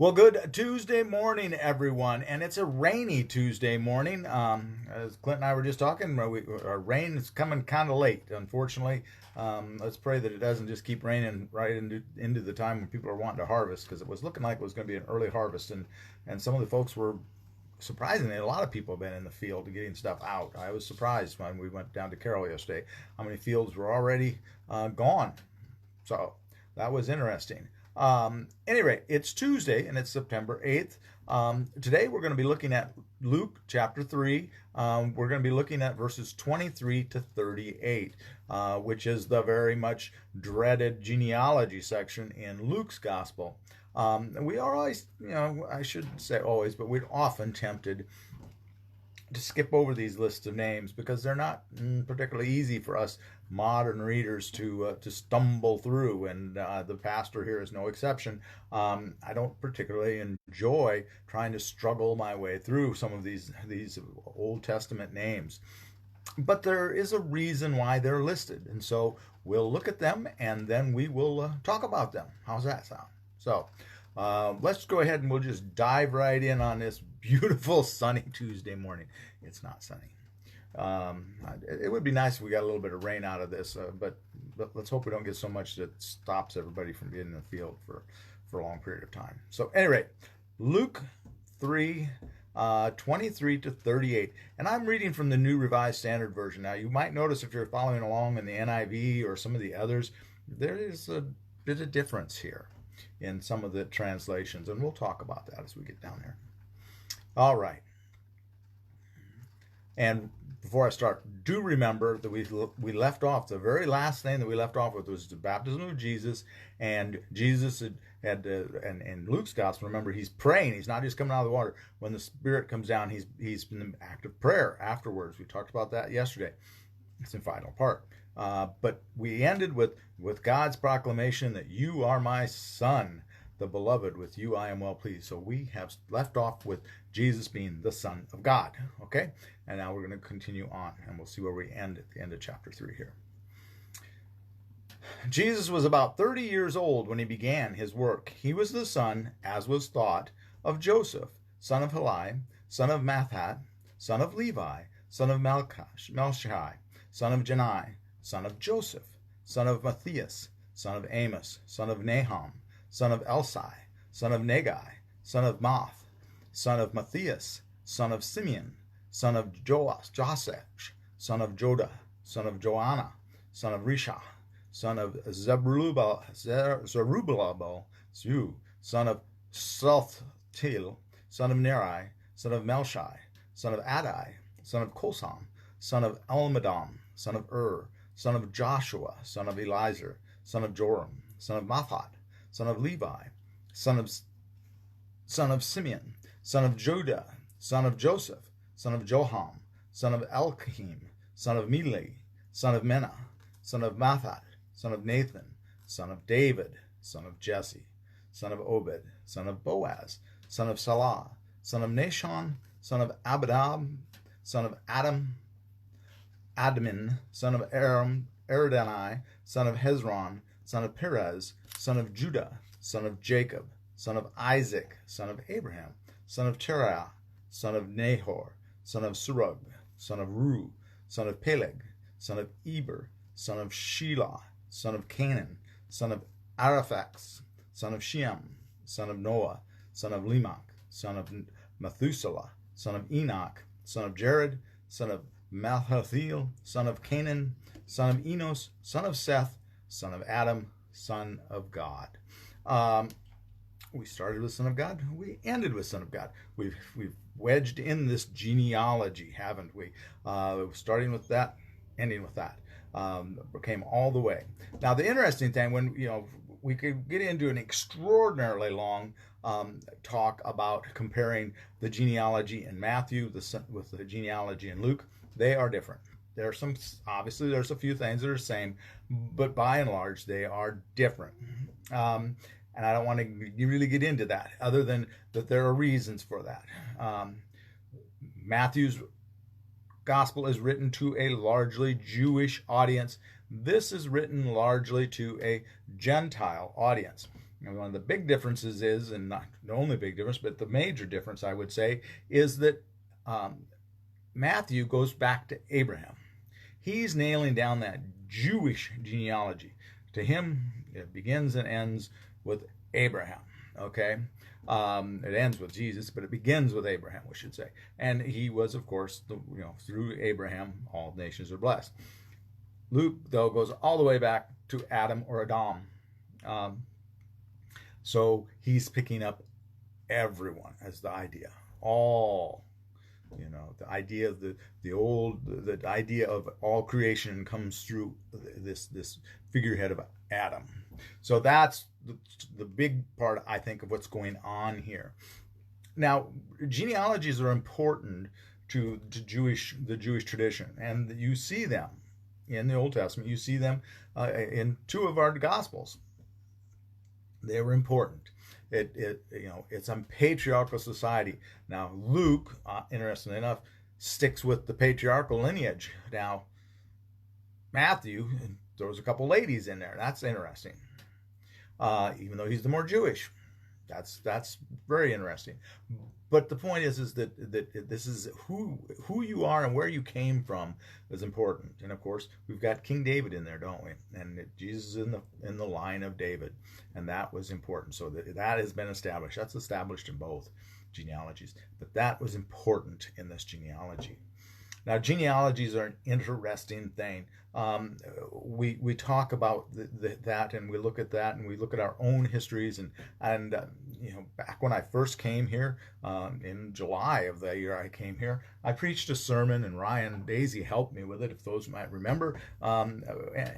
Well, good Tuesday morning, everyone, and it's a rainy Tuesday morning. As Clint and I were just talking, our rain is coming kind of late, unfortunately. Let's pray that it doesn't just keep raining right into the time when people are wanting to harvest, because it was looking like it was going to be an early harvest, and some of the folks were surprisingly, a lot of people have been in the field getting stuff out. I was surprised when we went down to Carroll yesterday how many fields were already gone. So that was interesting. Anyway, it's Tuesday and it's September 8th. Today we're going to be looking at Luke chapter 3. We're going to be looking at verses 23 to 38, which is the very much dreaded genealogy section in Luke's gospel. We are always, I shouldn't say always, but we're often tempted to skip over these lists of names because they're not particularly easy for us modern readers to stumble through, and the pastor here is no exception. I don't particularly enjoy trying to struggle my way through some of these Old Testament names, but there is a reason why they're listed, and so we'll look at them and then we will talk about them. How's that sound? So let's go ahead and we'll just dive right in on this beautiful sunny Tuesday morning. It's not sunny. It would be nice if we got a little bit of rain out of this, but let's hope we don't get so much that stops everybody from getting in the field for a long period of time. So anyway, Luke 3, 23 to 38. And I'm reading from the New Revised Standard Version. Now, you might notice if you're following along in the NIV or some of the others, there is a bit of difference here in some of the translations, and we'll talk about that as we get down there. All right. And before I start, do remember that we left off, the very last thing that we left off with was the baptism of Jesus, and Jesus had and in Luke's gospel, remember, he's praying. He's not just coming out of the water. When the Spirit comes down, he's in the act of prayer afterwards. We talked about that yesterday. It's in final part. But we ended with God's proclamation that you are my son, the beloved, with you I am well pleased. So we have left off with Jesus being the Son of God. Okay? And now we're going to continue on, and we'll see where we end at the end of chapter 3 here. Jesus was about 30 years old when he began his work. He was the son, as was thought, of Joseph, son of Heli, son of Matthat, son of Levi, son of Melchi, son of Jannai, son of Joseph, son of Mattathias, son of Amos, son of Nahum, son of Elsi, son of Naggai, son of Maath, son of Mattathias, son of Simeon, son of Josech, son of Joda, son of Joanan, son of Rhesa, son of Zerubbabel, son of Shealtiel, son of Neri, son of Melchi, son of Addi, son of Cosam, son of Elmadam, son of son of Joshua, son of Eliezer, son of Jorim, son of Matthat, son of Levi, son of Simeon, son of Joda, son of Joseph, son of Joram, son of Elkim, son of Melchi, son of Menah, son of Matthat, son of Nathan, son of David, son of Jesse, son of Obed, son of Boaz, son of Salah, son of Nashon, son of Amminadab, son of Admin, son of Eridani, son of Hezron, son of Perez, son of Judah, son of Jacob, son of Isaac, son of Abraham, son of Terah, son of Nahor, son of Serug, son of Ru, son of Peleg, son of Eber, son of Shelah, son of Canaan, son of Araphax, son of Shem, son of Noah, son of Lamech, son of Methuselah, son of Enoch, son of Jared, son of Mattathias, son of Canaan, son of Enos, son of Seth, son of Adam, son of God. We started with Son of God. We ended with Son of God. We've wedged in this genealogy, haven't we? Starting with that, ending with that. Came all the way. Now, the interesting thing, when we could get into an extraordinarily long talk about comparing the genealogy in Matthew with the genealogy in Luke. They are different. There's a few things that are the same, but by and large, they are different. And I don't want to really get into that, other than that there are reasons for that. Matthew's gospel is written to a largely Jewish audience. This is written largely to a Gentile audience. And one of the big differences is, and not the only big difference, but the major difference, I would say, is that Matthew goes back to Abraham. He's nailing down that Jewish genealogy. To him, it begins and ends with Abraham. Okay, it ends with Jesus, but it begins with Abraham, we should say. And he was, of course, through Abraham, all nations are blessed. Luke, though, goes all the way back to Adam or Adam. So he's picking up everyone as the idea, all. The idea of the idea of all creation comes through this figurehead of Adam. So that's the big part, I think, of what's going on here. Now, genealogies are important to the Jewish tradition, and you see them in the Old Testament. You see them in two of our Gospels. They were important. It's a patriarchal society. Now, Luke, interestingly enough, sticks with the patriarchal lineage. Now, Matthew throws a couple ladies in there. That's interesting. Even though he's the more Jewish, that's very interesting. But the point is that this is who you are and where you came from is important. And of course, we've got King David in there, don't we? And Jesus is in the line of David, and that was important. So that has been established. That's established in both genealogies, but that was important in this genealogy. Now, genealogies are an interesting thing. We talk about that, and we look at that, and we look at our own histories. And back when I first came here, in July of the year I came here, I preached a sermon, and Ryan Daisy helped me with it, if those might remember. And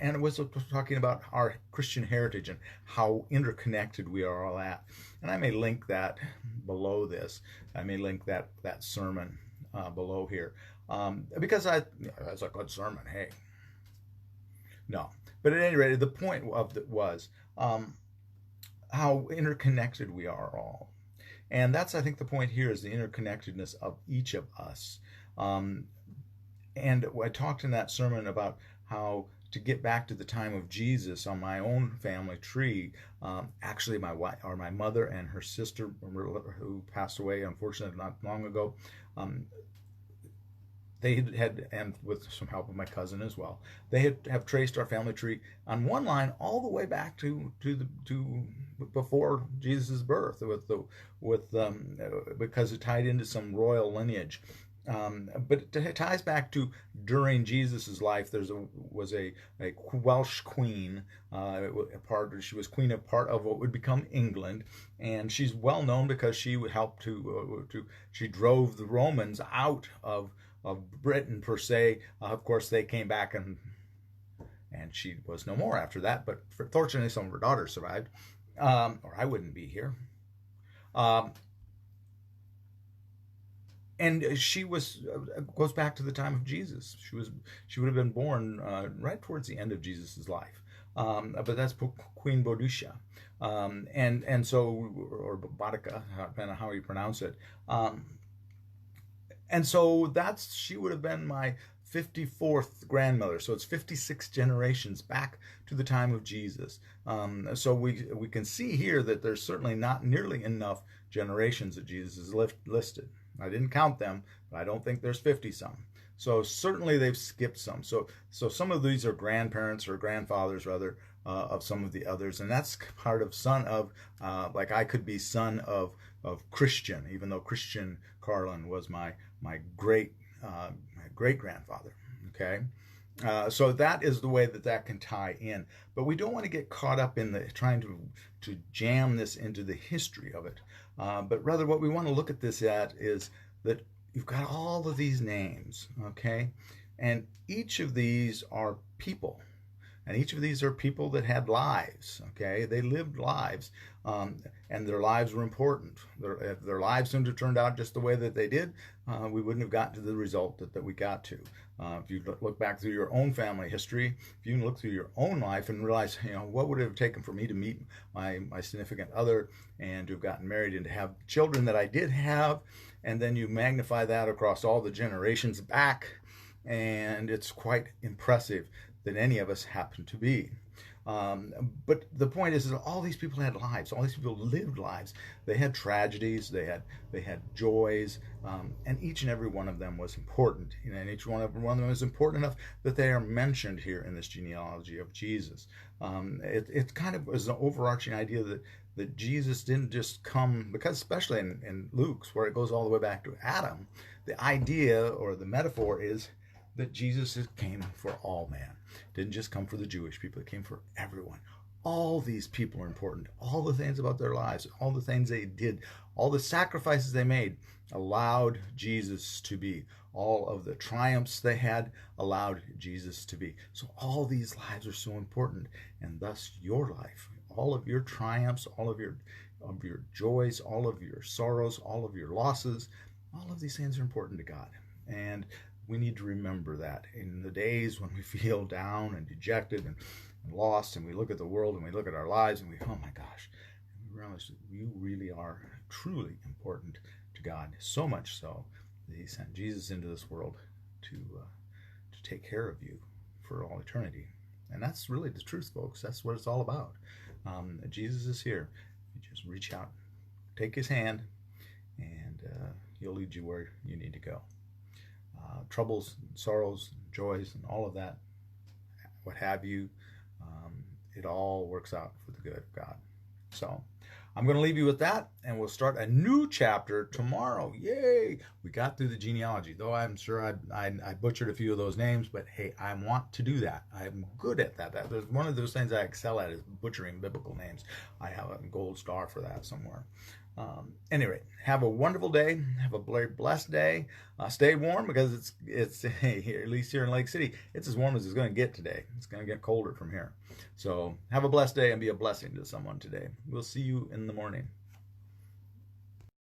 it was talking about our Christian heritage and how interconnected we are all at. And I may link that below this. I may link that sermon below here. Because that's a good sermon, hey. No. But at any rate, the point of it was how interconnected we are all. And that's, I think, the point here is the interconnectedness of each of us. And I talked in that sermon about how to get back to the time of Jesus on my own family tree. Actually, my wife, or my mother and her sister, who passed away, unfortunately, not long ago, they had, and with some help of my cousin as well, they have traced our family tree on one line all the way back to before Jesus' birth, because it tied into some royal lineage. But it ties back to during Jesus' life. There was a Welsh queen. She was queen of part of what would become England, and she's well known because she helped she drove the Romans out of Britain per se. Of course, they came back and she was no more after that. But fortunately, some of her daughters survived, or I wouldn't be here. And she goes back to the time of Jesus. She would have been born right towards the end of Jesus' life. But that's Queen Boadicea, and so, or Boudica, depending on how you pronounce it. And so she would have been my 54th grandmother. So it's 56 generations back to the time of Jesus. So we can see here that there's certainly not nearly enough generations that Jesus is listed. I didn't count them, but I don't think there's 50 some. So certainly they've skipped some. So some of these are grandparents or grandfathers rather of some of the others, and that's part of son of like I could be son of Christian, even though Christian Carlin was my great grandfather. Okay, so that is the way that can tie in. But we don't want to get caught up in trying to jam this into the history of it. But rather, what we want to look at this at is that you've got all of these names, okay, and each of these are people. And each of these are people that had lives, okay? They lived lives, and their lives were important. If their lives seemed to have turned out just the way that they did, we wouldn't have gotten to the result that we got to. If you look back through your own family history, if you look through your own life and realize, what would it have taken for me to meet my significant other and to have gotten married and to have children that I did have, and then you magnify that across all the generations back, and it's quite impressive that any of us happen to be. But the point is that all these people had lives. All these people lived lives. They had tragedies. They had joys, and each and every one of them was important. And each one of them is important enough that they are mentioned here in this genealogy of Jesus. It kind of was an overarching idea that Jesus didn't just come, because especially in Luke's, where it goes all the way back to Adam, the idea or the metaphor is that Jesus came for all man. Didn't just come for the Jewish people, it came for everyone. All these people are important. All the things about their lives, all the things they did, all the sacrifices they made allowed Jesus to be. All of the triumphs they had allowed Jesus to be. So all these lives are so important, and thus your life, all of your triumphs, all of your joys, all of your sorrows, all of your losses, all of these things are important to God. And we need to remember that in the days when we feel down and dejected and lost, and we look at the world and we look at our lives and we, oh my gosh, and we realize that you really are truly important to God, so much so that he sent Jesus into this world to take care of you for all eternity. And that's really the truth, folks. That's what it's all about. Jesus is here. You just reach out, take his hand, and he'll lead you where you need to go. Troubles, sorrows, joys, and all of that, what have you, it all works out for the good of God. So I'm going to leave you with that, and we'll start a new chapter tomorrow. Yay! We got through the genealogy, though I'm sure I butchered a few of those names, but hey, I want to do that. I'm good at that. There's one of those things I excel at is butchering biblical names. I have a gold star for that somewhere. Anyway, have a wonderful day. Have a very blessed day. Stay warm, because it's at least here in Lake City, it's as warm as it's going to get today. It's going to get colder from here. So have a blessed day and be a blessing to someone today. We'll see you in the morning.